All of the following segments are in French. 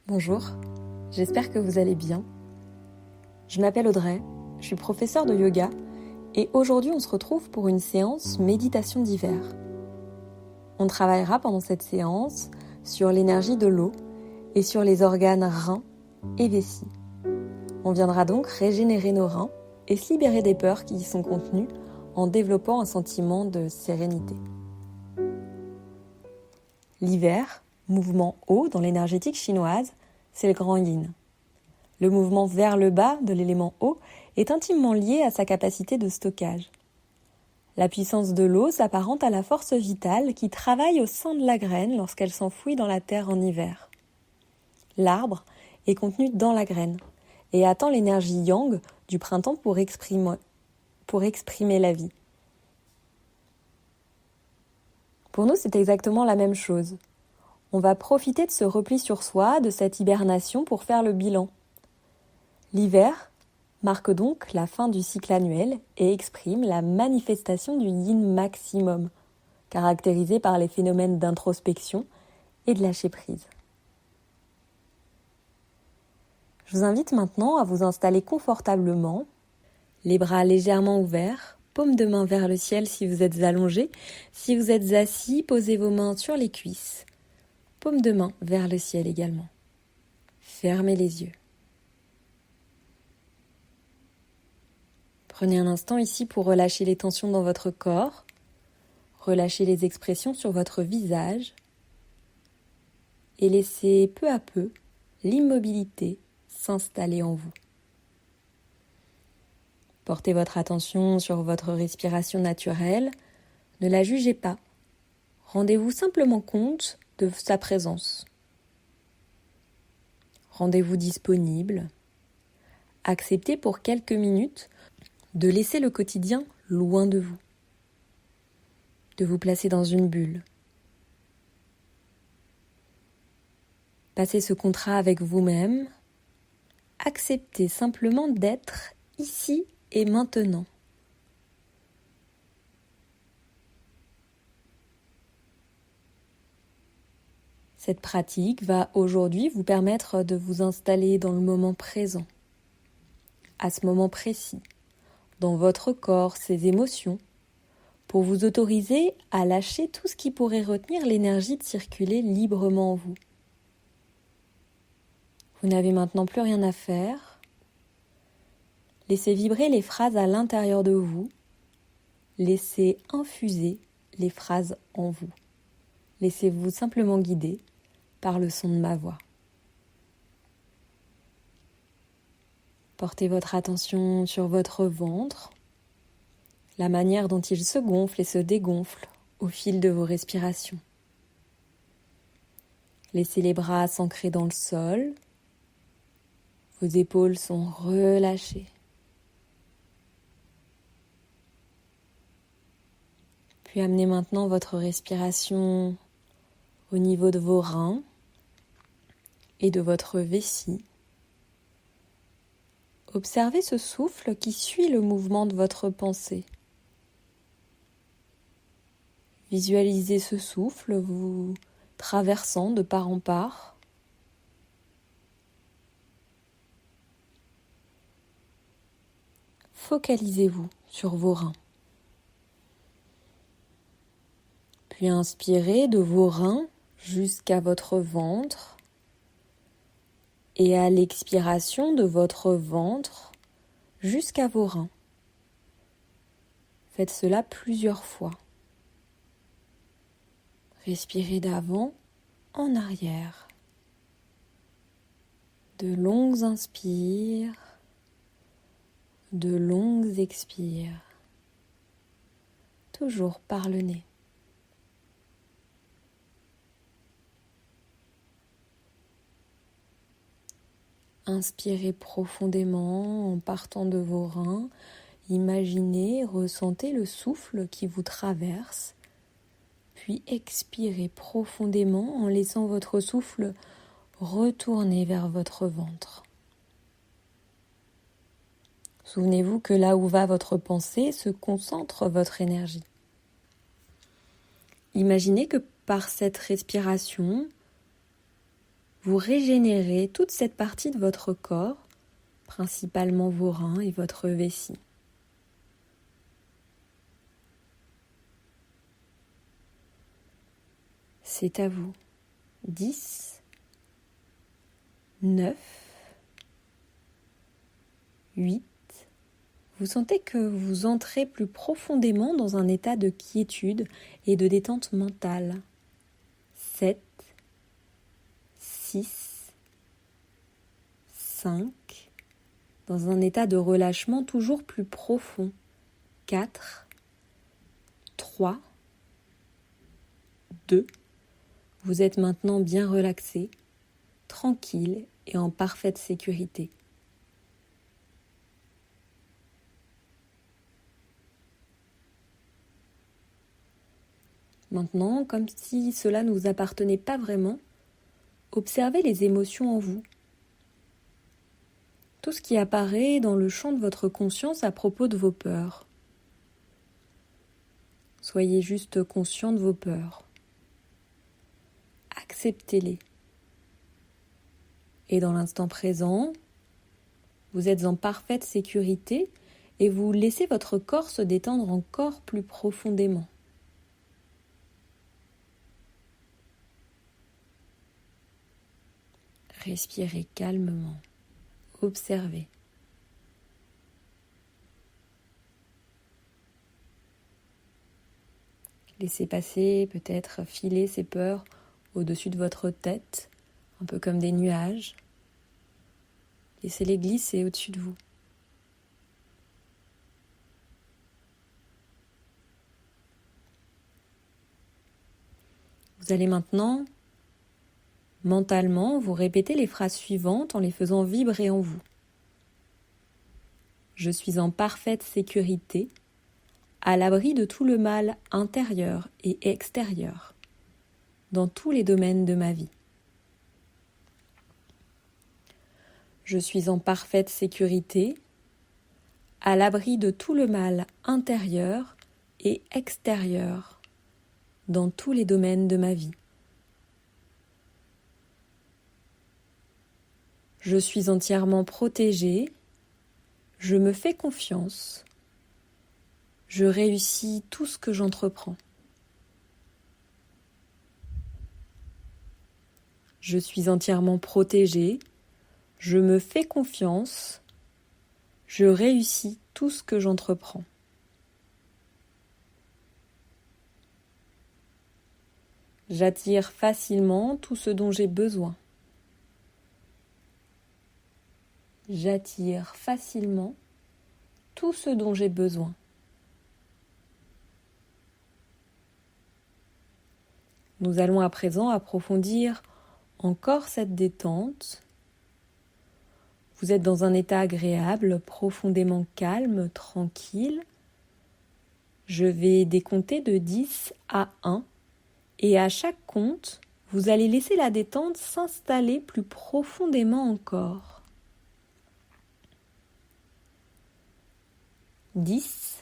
Bonjour, j'espère que vous allez bien. Je m'appelle Audrey, je suis professeure de yoga et aujourd'hui on se retrouve pour une séance méditation d'hiver. On travaillera pendant cette séance sur l'énergie de l'eau et sur les organes reins et vessie. On viendra donc régénérer nos reins et se libérer des peurs qui y sont contenues en développant un sentiment de sérénité. L'hiver, mouvement haut dans l'énergétique chinoise, c'est le grand yin. Le mouvement vers le bas de l'élément eau est intimement lié à sa capacité de stockage. La puissance de l'eau s'apparente à la force vitale qui travaille au sein de la graine lorsqu'elle s'enfouit dans la terre en hiver. L'arbre est contenu dans la graine et attend l'énergie yang du printemps pour exprimer la vie. Pour nous, c'est exactement la même chose. On va profiter de ce repli sur soi, de cette hibernation pour faire le bilan. L'hiver marque donc la fin du cycle annuel et exprime la manifestation du yin maximum, caractérisé par les phénomènes d'introspection et de lâcher prise. Je vous invite maintenant à vous installer confortablement, les bras légèrement ouverts, paume de main vers le ciel si vous êtes allongé. Si vous êtes assis, posez vos mains sur les cuisses. Paume de main vers le ciel également. Fermez les yeux. Prenez un instant ici pour relâcher les tensions dans votre corps, relâcher les expressions sur votre visage et laissez peu à peu l'immobilité s'installer en vous. Portez votre attention sur votre respiration naturelle, ne la jugez pas. Rendez-vous simplement compte de sa présence. Rendez-vous disponible. Acceptez pour quelques minutes de laisser le quotidien loin de vous, de vous placer dans une bulle. Passez ce contrat avec vous-même. Acceptez simplement d'être ici et maintenant. Cette pratique va aujourd'hui vous permettre de vous installer dans le moment présent, à ce moment précis, dans votre corps, ses émotions, pour vous autoriser à lâcher tout ce qui pourrait retenir l'énergie de circuler librement en vous. Vous n'avez maintenant plus rien à faire. Laissez vibrer les phrases à l'intérieur de vous. Laissez infuser les phrases en vous. Laissez-vous simplement guider par le son de ma voix. Portez votre attention sur votre ventre, la manière dont il se gonfle et se dégonfle au fil de vos respirations. Laissez les bras s'ancrer dans le sol. Vos épaules sont relâchées. Puis amenez maintenant votre respiration au niveau de vos reins et de votre vessie. Observez ce souffle qui suit le mouvement de votre pensée. Visualisez ce souffle vous traversant de part en part. Focalisez-vous sur vos reins. Puis inspirez de vos reins jusqu'à votre ventre et à l'expiration de votre ventre jusqu'à vos reins. Faites cela plusieurs fois. Respirez d'avant en arrière. De longues inspires, de longues expires. Toujours par le nez. Inspirez profondément en partant de vos reins. Imaginez, ressentez le souffle qui vous traverse. Puis expirez profondément en laissant votre souffle retourner vers votre ventre. Souvenez-vous que là où va votre pensée se concentre votre énergie. Imaginez que par cette respiration, vous régénérez toute cette partie de votre corps, principalement vos reins et votre vessie. C'est à vous. 10, 9, 8. Vous sentez que vous entrez plus profondément dans un état de quiétude et de détente mentale. 7, 6, 5. Dans un état de relâchement toujours plus profond. 4, 3, 2. Vous êtes maintenant bien relaxé, tranquille et en parfaite sécurité. Maintenant, comme si cela ne vous appartenait pas vraiment, observez les émotions en vous. Tout ce qui apparaît dans le champ de votre conscience à propos de vos peurs. Soyez juste conscient de vos peurs. Acceptez-les. Et dans l'instant présent, vous êtes en parfaite sécurité et vous laissez votre corps se détendre encore plus profondément. Respirez calmement. Observez. Laissez passer, peut-être filer ces peurs au-dessus de votre tête, un peu comme des nuages. Laissez-les glisser au-dessus de vous. Vous allez maintenant, mentalement, vous répéter les phrases suivantes en les faisant vibrer en vous. Je suis en parfaite sécurité, à l'abri de tout le mal intérieur et extérieur, dans tous les domaines de ma vie. Je suis en parfaite sécurité, à l'abri de tout le mal intérieur et extérieur, dans tous les domaines de ma vie. Je suis entièrement protégée, je me fais confiance, je réussis tout ce que j'entreprends. Je suis entièrement protégée, je me fais confiance, je réussis tout ce que j'entreprends. J'attire facilement tout ce dont j'ai besoin. J'attire facilement tout ce dont j'ai besoin. Nous allons à présent approfondir encore cette détente. Vous êtes dans un état agréable, profondément calme, tranquille. Je vais décompter de 10 à 1 et à chaque compte, vous allez laisser la détente s'installer plus profondément encore. 10,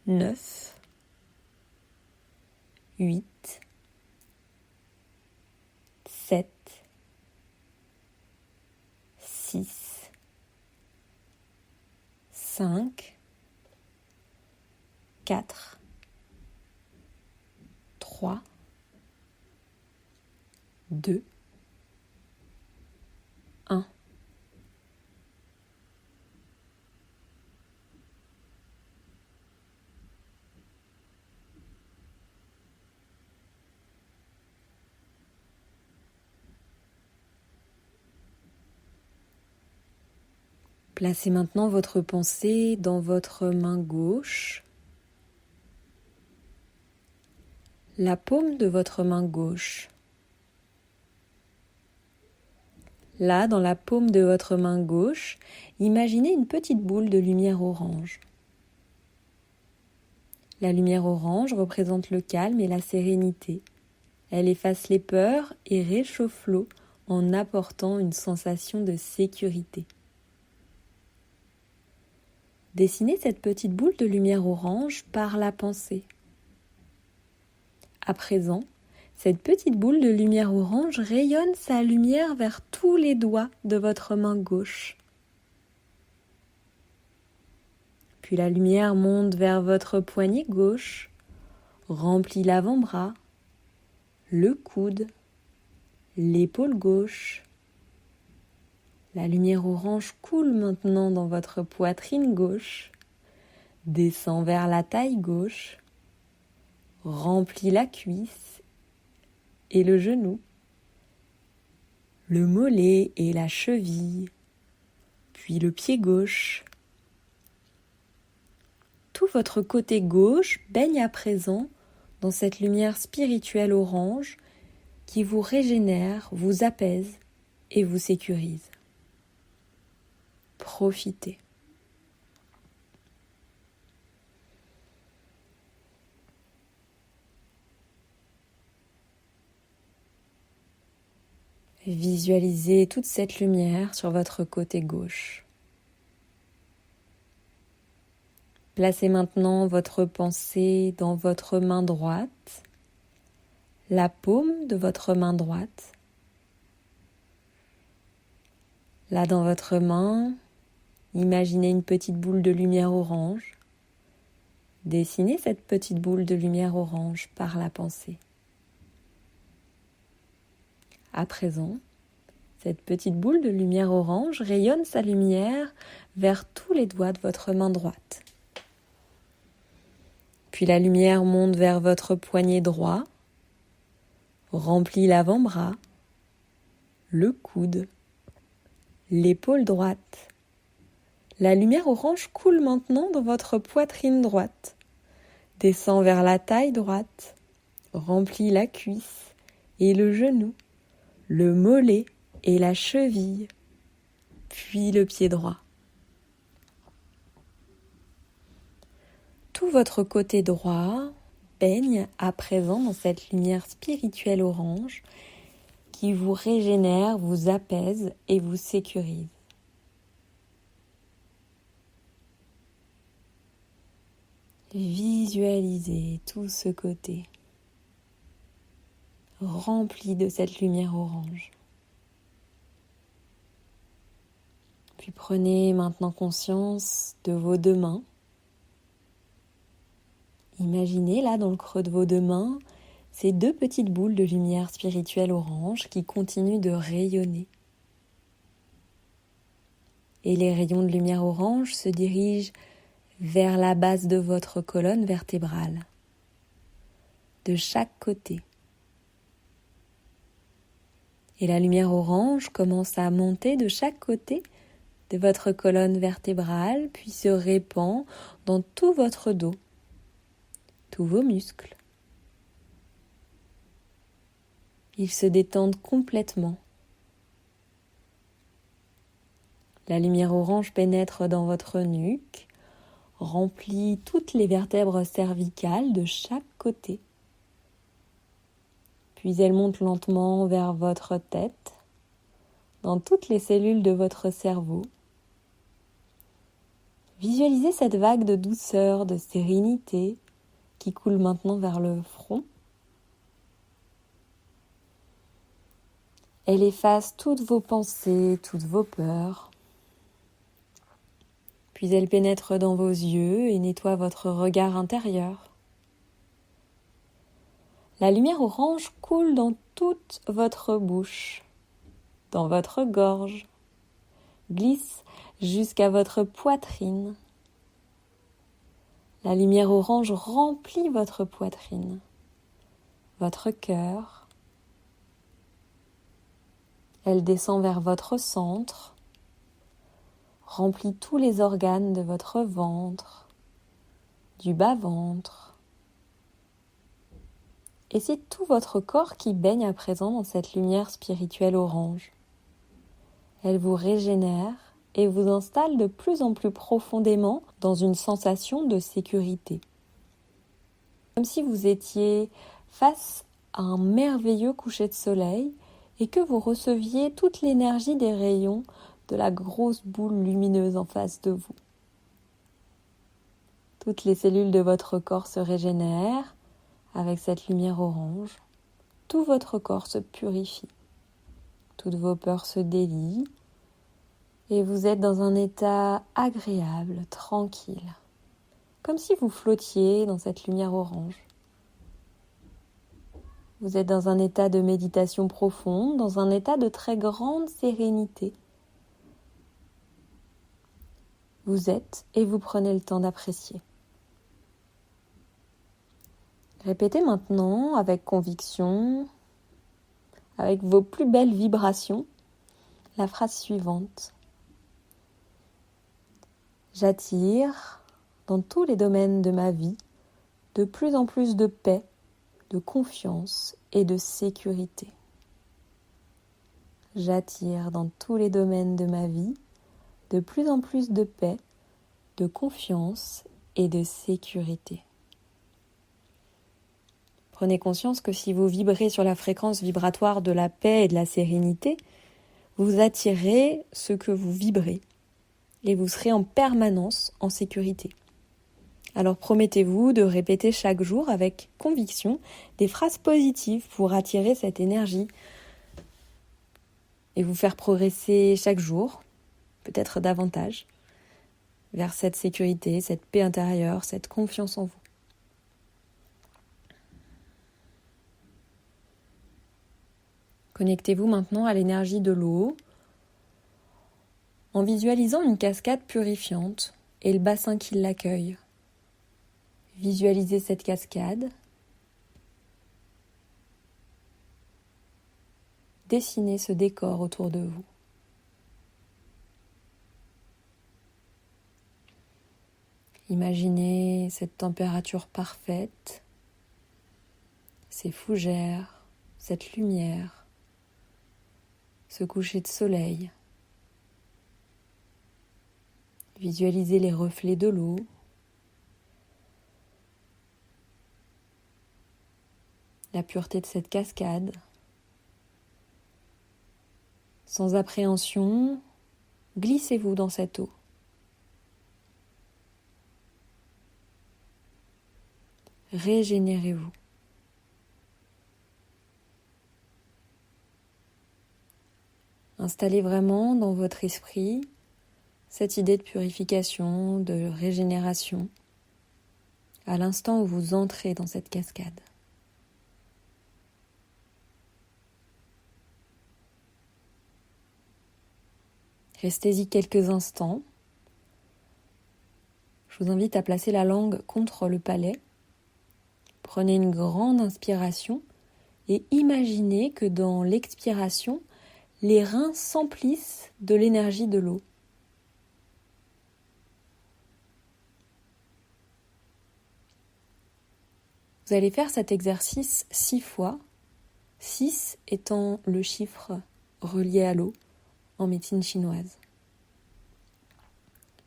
9, 8, 7, 6, 5, 4, 3, 2, 1. Placez maintenant votre pensée dans votre main gauche, la paume de votre main gauche. Là, dans la paume de votre main gauche, imaginez une petite boule de lumière orange. La lumière orange représente le calme et la sérénité. Elle efface les peurs et réchauffe l'eau en apportant une sensation de sécurité. Dessinez cette petite boule de lumière orange par la pensée. À présent, Cette petite boule de lumière orange rayonne sa lumière vers tous les doigts de votre main gauche. Puis la lumière monte vers votre poignet gauche, remplit l'avant-bras, le coude, l'épaule gauche. La lumière orange coule maintenant dans votre poitrine gauche, descend vers la taille gauche, remplit la cuisse et le genou, le mollet et la cheville, puis le pied gauche. Tout votre côté gauche baigne à présent dans cette lumière spirituelle orange qui vous régénère, vous apaise et vous sécurise. Profitez. Visualisez toute cette lumière sur votre côté gauche. Placez maintenant votre pensée dans votre main droite, la paume de votre main droite. Là dans votre main, imaginez une petite boule de lumière orange. Dessinez cette petite boule de lumière orange par la pensée. À présent, cette petite boule de lumière orange rayonne sa lumière vers tous les doigts de votre main droite. Puis la lumière monte vers votre poignet droit, remplit l'avant-bras, le coude, l'épaule droite. La lumière orange coule maintenant dans votre poitrine droite, descend vers la taille droite, remplit la cuisse et le genou, le mollet et la cheville, puis le pied droit. Tout votre côté droit baigne à présent dans cette lumière spirituelle orange qui vous régénère, vous apaise et vous sécurise. Visualisez tout ce côté rempli de cette lumière orange. Puis prenez maintenant conscience de vos deux mains. Imaginez là dans le creux de vos deux mains ces deux petites boules de lumière spirituelle orange qui continuent de rayonner. Et les rayons de lumière orange se dirigent vers la base de votre colonne vertébrale, de chaque côté. Et la lumière orange commence à monter de chaque côté de votre colonne vertébrale, puis se répand dans tout votre dos, tous vos muscles. Ils se détendent complètement. La lumière orange pénètre dans votre nuque, remplit toutes les vertèbres cervicales de chaque côté. Puis elle monte lentement vers votre tête, dans toutes les cellules de votre cerveau. Visualisez cette vague de douceur, de sérénité qui coule maintenant vers le front. Elle efface toutes vos pensées, toutes vos peurs. Puis elle pénètre dans vos yeux et nettoie votre regard intérieur. La lumière orange coule dans toute votre bouche, dans votre gorge, glisse jusqu'à votre poitrine. La lumière orange remplit votre poitrine, votre cœur. Elle descend vers votre centre, remplit tous les organes de votre ventre, du bas-ventre. Et c'est tout votre corps qui baigne à présent dans cette lumière spirituelle orange. Elle vous régénère et vous installe de plus en plus profondément dans une sensation de sécurité. Comme si vous étiez face à un merveilleux coucher de soleil et que vous receviez toute l'énergie des rayons de la grosse boule lumineuse en face de vous. Toutes les cellules de votre corps se régénèrent avec cette lumière orange. tout votre corps se purifie. Toutes vos peurs se délient et vous êtes dans un état agréable, tranquille, comme si vous flottiez dans cette lumière orange. Vous êtes dans un état de méditation profonde, dans un état de très grande sérénité. Vous êtes et vous prenez le temps d'apprécier. Répétez maintenant avec conviction, avec vos plus belles vibrations, la phrase suivante. J'attire dans tous les domaines de ma vie de plus en plus de paix, de confiance et de sécurité. J'attire dans tous les domaines de ma vie de plus en plus de paix, de confiance et de sécurité. Prenez conscience que si vous vibrez sur la fréquence vibratoire de la paix et de la sérénité, vous attirez ce que vous vibrez et vous serez en permanence en sécurité. Alors promettez-vous de répéter chaque jour avec conviction des phrases positives pour attirer cette énergie et vous faire progresser chaque jour, peut-être davantage, vers cette sécurité, cette paix intérieure, cette confiance en vous. Connectez-vous maintenant à l'énergie de l'eau en visualisant une cascade purifiante et le bassin qui l'accueille. Visualisez cette cascade. Dessinez ce décor autour de vous. Imaginez cette température parfaite, ces fougères, cette lumière, ce coucher de soleil. Visualisez les reflets de l'eau. La pureté de cette cascade. Sans appréhension, glissez-vous dans cette eau. Régénérez-vous. Installez vraiment dans votre esprit cette idée de purification, de régénération, à l'instant où vous entrez dans cette cascade. Restez-y quelques instants. Je vous invite à placer la langue contre le palais. Prenez une grande inspiration et imaginez que dans l'expiration, les reins s'emplissent de l'énergie de l'eau. Vous allez faire cet exercice 6 fois, 6 étant le chiffre relié à l'eau en médecine chinoise.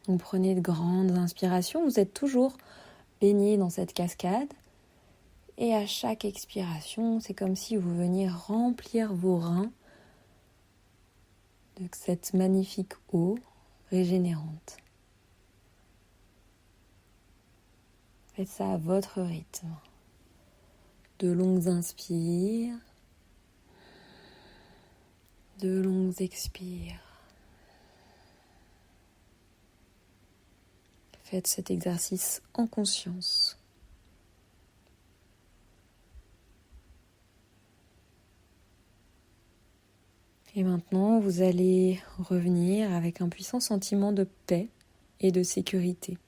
Vous prenez de grandes inspirations, vous êtes toujours baigné dans cette cascade et à chaque expiration, c'est comme si vous veniez remplir vos reins de cette magnifique eau régénérante. Faites ça à votre rythme. De longues inspires, de longues expires. Faites cet exercice en conscience. Et maintenant, vous allez revenir avec un puissant sentiment de paix et de sécurité.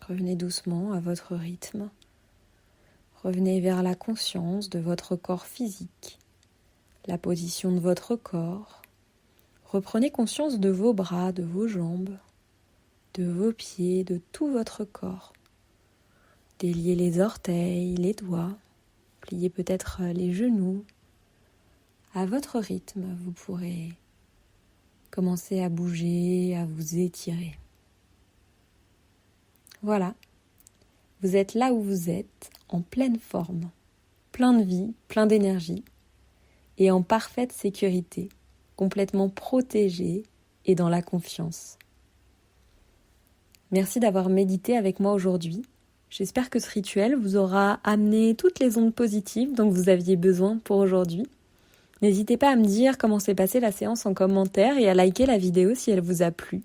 Revenez doucement à votre rythme. Revenez vers la conscience de votre corps physique, la position de votre corps. Reprenez conscience de vos bras, de vos jambes, de vos pieds, de tout votre corps. Déliez les orteils, les doigts, pliez peut-être les genoux. À votre rythme, vous pourrez commencer à bouger, à vous étirer. Voilà, vous êtes là où vous êtes, en pleine forme, plein de vie, plein d'énergie et en parfaite sécurité, complètement protégé et dans la confiance. Merci d'avoir médité avec moi aujourd'hui. J'espère que ce rituel vous aura amené toutes les ondes positives dont vous aviez besoin pour aujourd'hui. N'hésitez pas à me dire comment s'est passée la séance en commentaire et à liker la vidéo si elle vous a plu.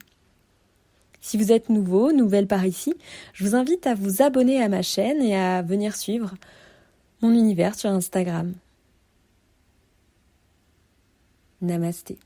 Si vous êtes nouvelle par ici, je vous invite à vous abonner à ma chaîne et à venir suivre mon univers sur Instagram. Namasté.